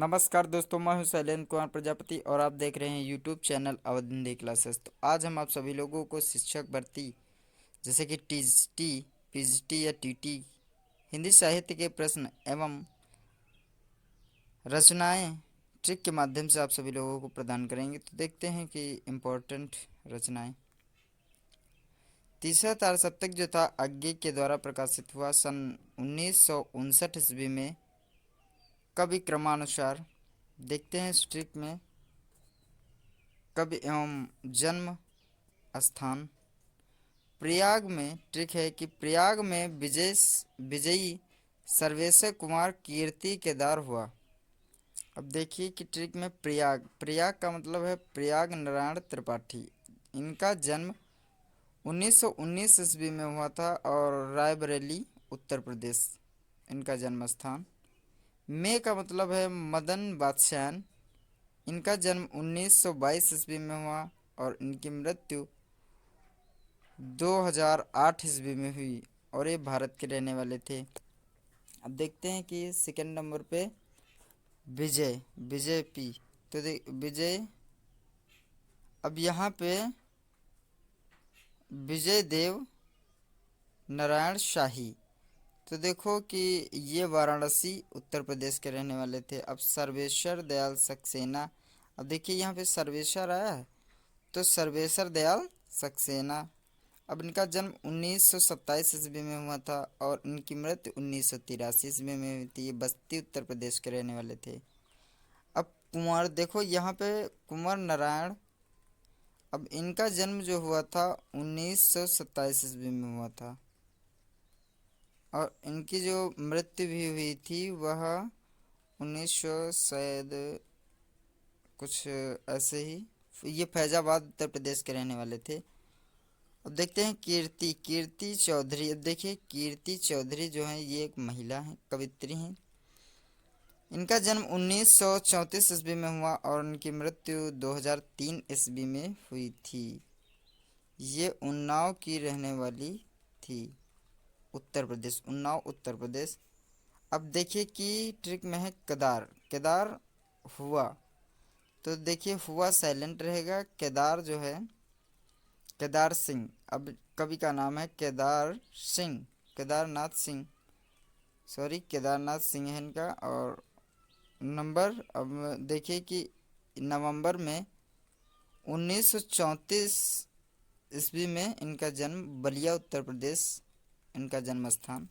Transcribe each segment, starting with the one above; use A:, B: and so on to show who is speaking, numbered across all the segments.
A: नमस्कार दोस्तों, मैं हूं शैलेंद्र कुमार प्रजापति और आप देख रहे हैं यूट्यूब चैनल अवधिंदी क्लासेस। तो आज हम आप सभी लोगों को शिक्षक भर्ती जैसे कि टीजीटी, पीजीटी या टीटी, हिंदी साहित्य के प्रश्न एवं रचनाएं ट्रिक के माध्यम से आप सभी लोगों को प्रदान करेंगे। तो देखते हैं कि इम्पोर्टेंट रचनाएं। तीसरा तार सप्तक जो था आज्ञे के द्वारा प्रकाशित हुआ सन 1959 ईस्वी में। कवि क्रमानुसार देखते हैं इस ट्रिक में। कवि एवं जन्म स्थान प्रयाग में। ट्रिक है कि प्रयाग में विजयी सर्वेश्वर कुमार कीर्ति केदार हुआ। अब देखिए कि ट्रिक में प्रयाग प्रयाग का मतलब है प्रयाग नारायण त्रिपाठी। इनका जन्म 1919 ईस्वी में हुआ था और रायबरेली उत्तर प्रदेश इनका जन्म स्थान। में का मतलब है मदन बादशाहन। इनका जन्म 1922 ईस्वी में हुआ और इनकी मृत्यु 2008 ईस्वी में हुई और ये भारत के रहने वाले थे। अब देखते हैं कि सेकंड नंबर पे विजय विजय पी। तो देख विजय, अब यहाँ पे विजय देव नारायण शाही। तो देखो कि ये वाराणसी उत्तर प्रदेश के रहने वाले थे। अब सर्वेश्वर दयाल सक्सेना। अब देखिए यहाँ पे सर्वेश्वर आया है तो सर्वेश्वर दयाल सक्सेना। अब इनका जन्म 1927 ईस्वी में हुआ था और इनकी मृत्यु 1983 ईस्वी में हुई थी। ये बस्ती उत्तर प्रदेश के रहने वाले थे। अब कुंवर देखो यहाँ पे कुंवर नारायण। अब इनका जन्म जो हुआ था 1927 ईस्वी में हुआ था और इनकी जो मृत्यु भी हुई थी वह 1900 शायद कुछ ऐसे ही। ये फैजाबाद उत्तर प्रदेश के रहने वाले थे। अब देखते हैं कीर्ति चौधरी। अब देखिए कीर्ति चौधरी जो है ये एक महिला है, कवित्री हैं। इनका जन्म 1934 ईस्वी में हुआ और इनकी मृत्यु 2003 ईस्वी में हुई थी। ये उन्नाव की रहने वाली थी, उत्तर प्रदेश, उन्नाव उत्तर प्रदेश। अब देखिए कि ट्रिक में है केदार। केदार हुआ, तो देखिए हुआ साइलेंट रहेगा। केदार जो है केदार सिंह। अब कवि का नाम है केदार सिंह, केदारनाथ सिंह, सॉरी केदारनाथ सिंह है इनका। और नंबर, अब देखिए कि नवंबर में 1934 ईस्वी में इनका जन्म, बलिया उत्तर प्रदेश इनका जन्म स्थान।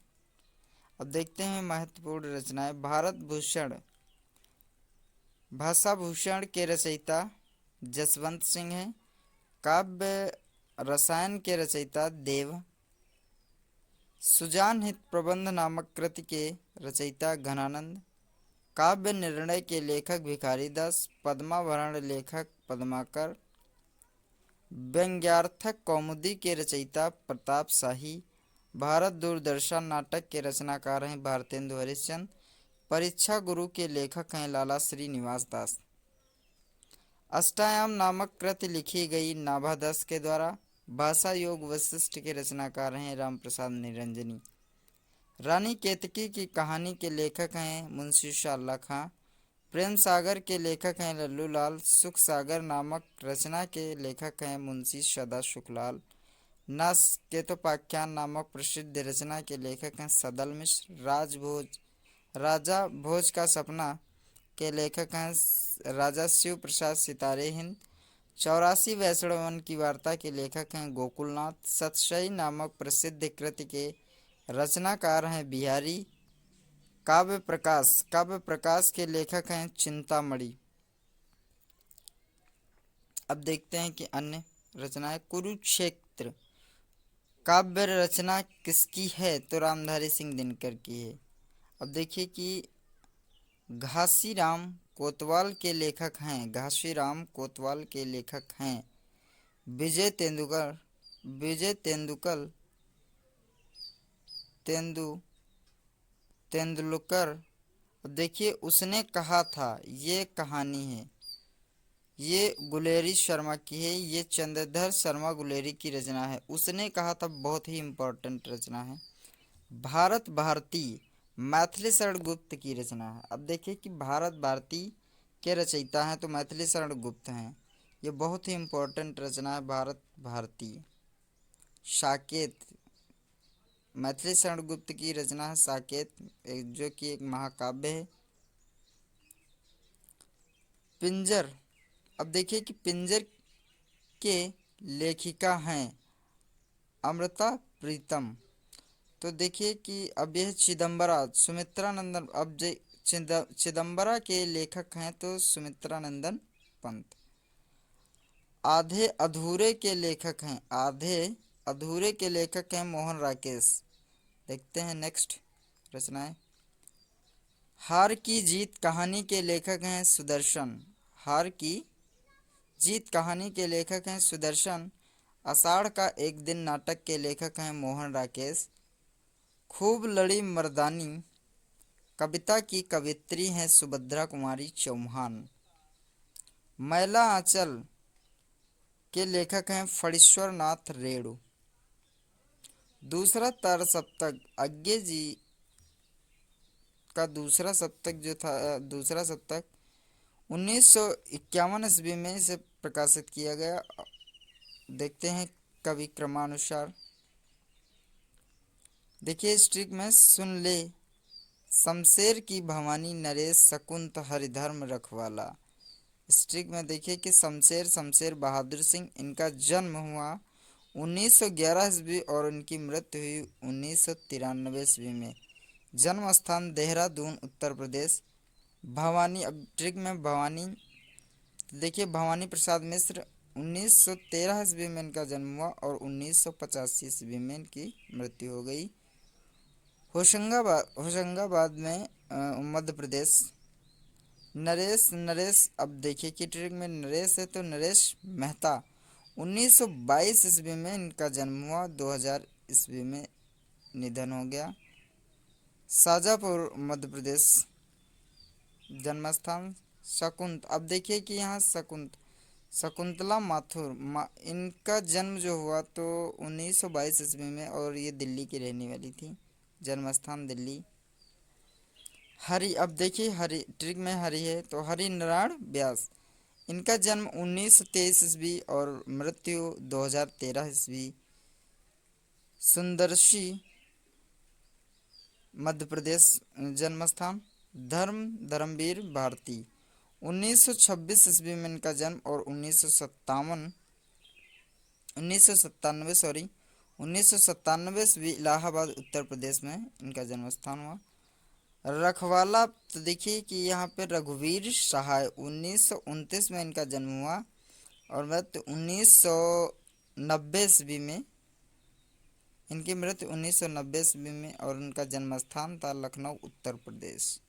A: अब देखते हैं महत्वपूर्ण रचनाएं। भारत भूषण, भाषा भूषण के रचयिता जसवंत सिंह हैं। काव्य रसायन के रचयिता देव। सुजान हित प्रबंध नामक कृति के रचयिता घनानंद। काव्य निर्णय के लेखक भिखारी दास। पद्मावरण लेखक पद्माकर। व्यंग्यार्थक कौमुदी के रचयिता प्रताप शाही। भारत दूरदर्शन नाटक के रचनाकार हैं भारतेंदु हरिश्चंद्र। परीक्षा गुरु के लेखक हैं लाला श्रीनिवास दास। अष्टायाम नामक कृति लिखी गई नाभादास के द्वारा। भाषा योग वशिष्ठ के रचनाकार हैं राम प्रसाद निरंजनी। रानी केतकी की कहानी के लेखक हैं मुंशी शाल्ला खां। प्रेम सागर के लेखक हैं लल्लू लाल। सुख सागर नामक रचना के लेखक हैं मुंशी सदा सुखलाल। नासकेतोपाख्यान नामक प्रसिद्ध रचना के लेखक हैं सदल मिश्र। राजा भोज का सपना के लेखक हैं राजा शिव प्रसाद सितारे हिंद। 84 वैष्णवन की वार्ता के लेखक हैं गोकुलनाथ। सतशई नामक प्रसिद्ध कृति के रचनाकार हैं बिहारी। काव्य प्रकाश के लेखक हैं चिंतामणि। अब देखते हैं कि अन्य रचनाएं। कुरुक्षेत्र काव्य रचना किसकी है? तो रामधारी सिंह दिनकर की है। अब देखिए कि घासीराम कोतवाल के लेखक हैं, घासीराम कोतवाल के लेखक हैं विजय तेंदुलकर। देखिए उसने कहा था, ये कहानी है, ये गुलेरी शर्मा की है। ये चंद्रधर शर्मा गुलेरी की रचना है। उसने कहा था बहुत ही इम्पोर्टेंट रचना है। भारत भारती मैथिली शरण गुप्त की रचना है। अब देखिए कि भारत भारती के रचयिता हैं तो मैथिली शरण गुप्त हैं। ये बहुत ही इम्पोर्टेंट रचना है भारत भारती। साकेत, मैथिली शरण गुप्त की रचना है साकेत, जो कि एक महाकाव्य है। पिंजर, अब देखिए कि पिंजर के लेखिका हैं अमृता प्रीतम। तो देखिए कि अब यह चिदम्बरा सुमित्रा नंदन, अब चिदम्बरा के लेखक हैं तो सुमित्रा नंदन पंत। आधे अधूरे के लेखक हैं, आधे अधूरे के लेखक हैं मोहन राकेश। देखते हैं नेक्स्ट रचनाएं। हार की जीत कहानी के लेखक हैं सुदर्शन। हार की जीत कहानी के लेखक हैं सुदर्शन। आषाढ़ का एक दिन नाटक के लेखक हैं मोहन राकेश। खूब लड़ी मर्दानी कविता की कवित्री हैं सुभद्रा कुमारी चौहान। मैला आंचल के लेखक हैं फणीश्वर नाथ रेणु। दूसरा तार सप्तक अज्ञे जी का दूसरा सप्तक जो था, दूसरा सप्तक 1951 ईस्वी में इसे प्रकाशित किया गया। देखते हैं कवि क्रमानुसार। देखिए स्ट्रिक में सुन ले शमशेर की भवानी नरेश शकुंत हरिधर्म रखवाला। स्ट्रिक में देखिए कि शमशेर शमशेर बहादुर सिंह, इनका जन्म हुआ 1911 ईस्वी और इनकी मृत्यु हुई 1993 ईस्वी में। जन्म स्थान देहरादून उत्तर प्रदेश। भवानी, अब ट्रिक में भवानी देखिए भवानी प्रसाद मिश्र 1913 ईस्वी में इनका जन्म हुआ और 1985 ईस्वी में इनकी मृत्यु हो गई। होशंगाबाद में मध्य प्रदेश। नरेश नरेश, अब देखिए कि ट्रिक में नरेश है तो नरेश मेहता 1922 ईस्वी में इनका जन्म हुआ, 2000 ईस्वी में निधन हो गया। शाजापुर मध्य प्रदेश जन्म स्थान। शकुंत, अब देखिए कि यहाँ शकुंतला माथुर इनका जन्म जो हुआ तो 1922 ईस्वी में और ये दिल्ली की रहने वाली थी। जन्म स्थान दिल्ली। हरि, अब देखिए हरि ट्रिक में हरि है तो हरि नारायण व्यास, इनका जन्म 1923 ईस्वी और मृत्यु 2013 ईस्वी। सुंदरसी मध्य प्रदेश जन्म स्थान। धर्मवीर भारती 1926 ईस्वी में इनका जन्म और 1997 ईस्वी इलाहाबाद उत्तर प्रदेश में इनका जन्म स्थान हुआ। रखवाला, तो देखिए कि यहाँ पे रघुवीर सहाय 1929 में इनका जन्म हुआ और मृत्यु 1990 ईस्वी में, इनकी मृत्यु 1990 ईस्वी में और उनका जन्म स्थान था लखनऊ उत्तर प्रदेश।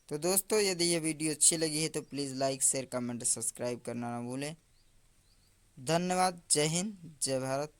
A: तो दोस्तों यदि ये वीडियो अच्छी लगी है तो please like share comment subscribe करना ना भूलें। धन्यवाद। जय हिंद जय भारत।